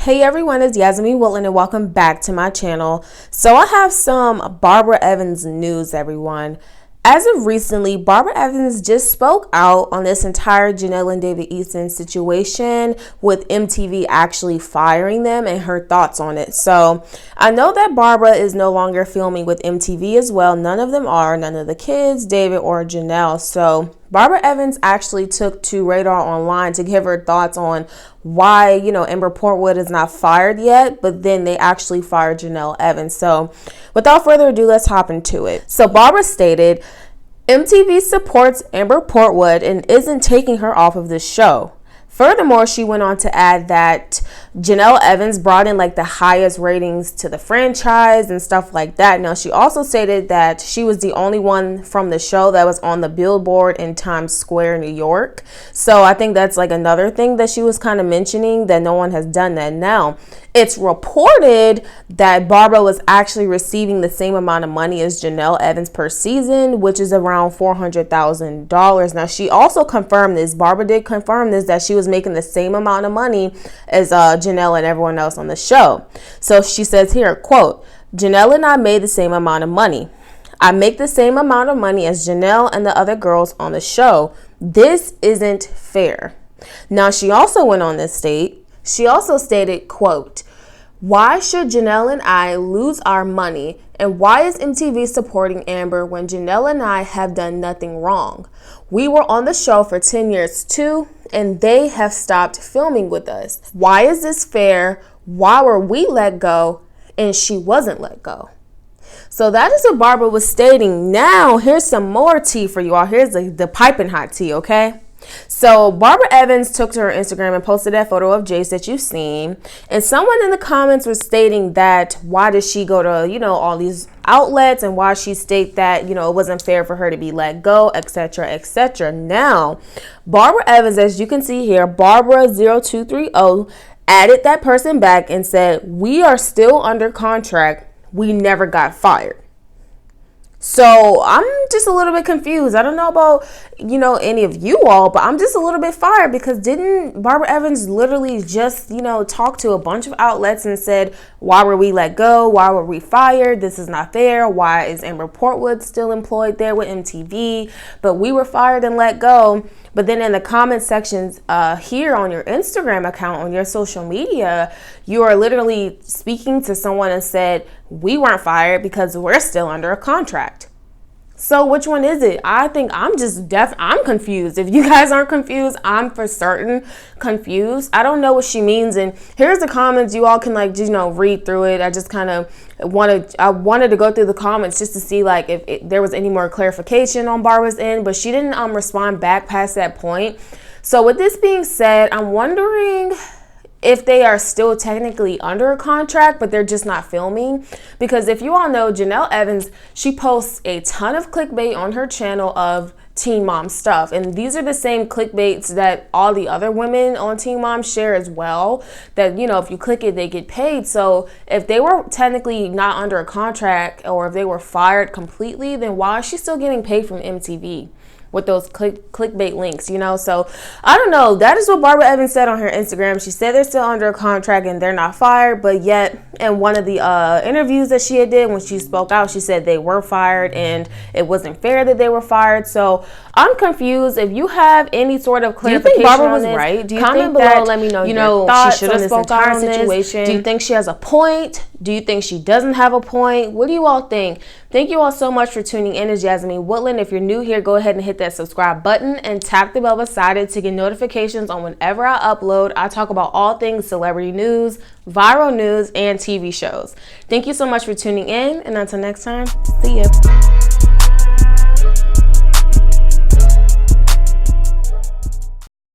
Hey everyone, it's Yasmin Woodland and welcome back to my channel. So I have some Barbara Evans news, everyone. As of recently, Barbara Evans just spoke out on this entire Janelle and David Easton situation with MTV actually firing them and her thoughts on it. So I know that Barbara is no longer filming with MTV as well. None of them are, none of the kids, David or Janelle. So Barbara Evans actually took to Radar Online to give her thoughts on why, Amber Portwood is not fired yet, but then they actually fired Janelle Evans. So without further ado, let's hop into it. So Barbara stated, MTV supports Amber Portwood and isn't taking her off of this show. Furthermore, she went on to add that Janelle Evans brought in like the highest ratings to the franchise and stuff like that. Now, she also stated that she was the only one from the show that was on the billboard in Times Square, New York. So I think that's like another thing that she was kind of mentioning, that no one has done that. Now, it's reported that Barbara was actually receiving the same amount of money as Janelle Evans per season, which is around $400,000. Now, she also confirmed this. Barbara did confirm this, that she was making the same amount of money as Janelle and everyone else on the show. So she says here, quote, Janelle and I made the same amount of money. I make the same amount of money as Janelle and the other girls on the show. This isn't fair. Now, she also went on this state. She also stated, quote, why should Janelle and I lose our money? And why is MTV supporting Amber when Janelle and I have done nothing wrong? We were on the show for 10 years too, and they have stopped filming with us. Why is this fair? Why were we let go and she wasn't let go? So that is what Barbara was stating. Now, here's some more tea for you all. Here's the piping hot tea, okay? So Barbara Evans took to her Instagram and posted that photo of Jace that you've seen. And someone in the comments was stating that why did she go to, all these outlets, and why she state that, it wasn't fair for her to be let go, etc., etc. Now, Barbara Evans, as you can see here, Barbara0230 added that person back and said, we are still under contract. We never got fired. So I'm just a little bit confused. I don't know about, any of you all, but I'm just a little bit fired because didn't Barbara Evans literally just, talk to a bunch of outlets and said, why were we let go? Why were we fired? This is not fair. Why is Amber Portwood still employed there with MTV? But we were fired and let go. But then in the comment sections here on your Instagram account, on your social media, you are literally speaking to someone and said, we weren't fired because we're still under a contract. So which one is it? I think I'm just I'm confused. If you guys aren't confused, I'm for certain confused. I don't know what she means. And here's the comments. You all can read through it. I just kind of wanted to go through the comments just to see if there was any more clarification on Barbara's end, but she didn't respond back past that point. So with this being said, I'm wondering if they are still technically under a contract, but they're just not filming. Because if you all know, Janelle Evans, she posts a ton of clickbait on her channel of Teen Mom stuff. And these are the same clickbaits that all the other women on Teen Mom share as well. That, if you click it, they get paid. So if they were technically not under a contract, or if they were fired completely, then why is she still getting paid from MTV? With those clickbait links, So I don't know. That is what Barbara Evans said on her Instagram. She said they're still under a contract and they're not fired, but yet in one of the interviews that she did when she spoke out, she said they were fired and it wasn't fair that they were fired. So I'm confused. If you have any sort of clarification, do you think Barbara was right? Do you comment below? That, let me know your thoughts she should have spoken out on this situation. Do you think she has a point? Do you think she doesn't have a point? What do you all think? Thank you all so much for tuning in. It's Yasmin Woodland. If you're new here, go ahead and hit that subscribe button and tap the bell beside it to get notifications on whenever I upload. I talk about all things celebrity news, viral news, and TV shows. Thank you so much for tuning in, and until next time, see you.